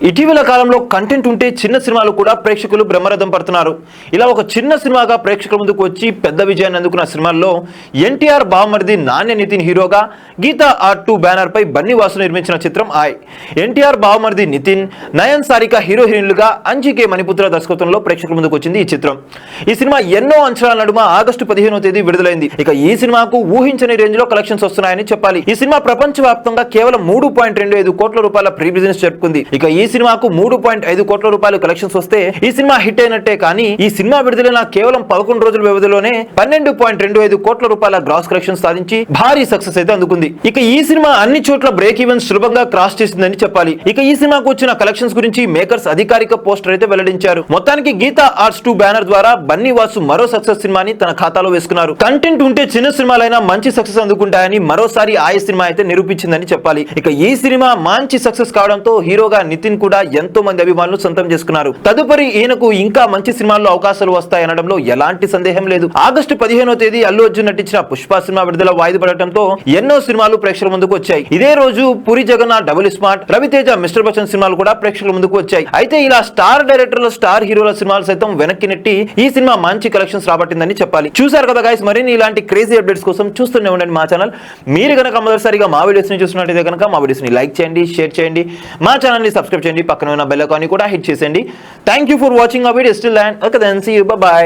ఇటీవల కాలంలో కంటెంట్ ఉంటే చిన్న సినిమాలు కూడా ప్రేక్షకులు బ్రహ్మరథం పడుతున్నారు. ఇలా ఒక చిన్న సినిమాగా ప్రేక్షకుల ముందుకు వచ్చి పెద్ద విజయాన్ని అందుకున్న సినిమాల్లో ఎన్టీఆర్ బావమరిది నాణ్య నితిన్ హీరోగా, గీతా ఆర్ట్ 2 బ్యానర్ పై బన్నీ వాసు నిర్మించిన చిత్రం ఆయ్. ఎన్టీఆర్ బావమరిది నితిన్, నయన్ సారిక హీరో హీరోయిన్లుగా అంజికే మణిపుత్ర దర్శకత్వంలో ప్రేక్షకుల ముందుకు వచ్చింది ఈ చిత్రం. ఈ సినిమా ఎన్నో అంచనాల నడుమ ఆగస్టు 15వ తేదీ విడుదలైంది. ఇక ఈ సినిమాకు ఊహించని రేంజ్ లో కలెక్షన్స్ వస్తున్నాయని చెప్పాలి. ఈ సినిమా ప్రపంచవ్యాప్తంగా కేవలం 3.25 కోట్ల రూపాయల ప్రీ బిజినెస్ జరుపుకుంది. ఇక ఈ సినిమాకు 3.5 కోట్ల రూపాయలు కలెక్షన్స్ వస్తే ఈ సినిమా హిట్ అయినట్టే. కానీ ఈ సినిమా విడుదలైన కేవలం 11 రోజుల వ్యవధిలోనే 12.25 కోట్ల రూపాయల గ్రాస్ కలెక్షన్ సాధించి భారీ సక్సెస్ అయితే అందుకుంది. ఇక ఈ సినిమా అన్ని చోట్ల బ్రేక్ ఈవెన్ సులభంగా క్రాస్ చేసిందని చెప్పాలి. ఇక ఈ సినిమాకు వచ్చిన కలెక్షన్స్ గురించి మేకర్స్ అధికారిక పోస్టర్ అయితే వెల్లడించారు. మొత్తానికి గీతా ఆర్ట్స్ 2 బ్యానర్ ద్వారా బన్నీ వాసు మరో సక్సెస్ సినిమాని తన ఖాతాలో వేసుకున్నారు. కంటెంట్ ఉంటే చిన్న సినిమాలైనా మంచి సక్సెస్ అందుకుంటాయని మరోసారి ఆయ్ సినిమా అయితే నిరూపించిందని చెప్పాలి. ఇక ఈ సినిమా మంచి సక్సెస్ కావడంతో హీరోగా నితిన్ కూడా ఎంతో మంది అభిమానులు సొంతం చేసుకున్నారు. తదుపరి ఈయనకు ఇంకా మంచి సినిమాల్లో అవకాశాలు వస్తాయనడంలో ఎలాంటి సందేహం లేదు. ఆగస్టు 15వ తేదీ అల్లు అర్జున్ నటించిన పుష్ప సినిమా విడుదల వాయిదా పడటంతో ఎన్నో సినిమాలు ప్రేక్షకుల ముందుకు వచ్చాయి. ఇదే రోజు Puri Jagannadh double smart, Ravi Teja mister Bachchan సినిమాలు కూడా ప్రేక్షకుల ముందుకు వచ్చాయి. అయితే ఇలా స్టార్ డైరెక్టర్ల, స్టార్ హీరోల సినిమాలు సైతం వెనక్కి నెట్టి ఈ సినిమా మంచి కలెక్షన్స్ రాబట్టిందని చెప్పాలి. చూసారు కదా గైస్, మరిన్ని ఇలాంటి క్రేజీ అప్డేట్స్ కోసం చూస్తూనే ఉండండి మా ఛానల్. మీరు కనుక మొదటిసారిగా మా వీడియోస్ ని చూస్తున్నట్టయితే కనుక మా వీడియోస్ ని లైక్ చేయండి, షేర్ చేయండి, మా ఛానల్ ని సబ్స్క్రైబ్ చేయండి, పక్కన ఉన్న బెల్ ఐకాన్ ని కూడా హిట్ చేయండి. Thank you for watching our video. Still and okay then see you, bye by.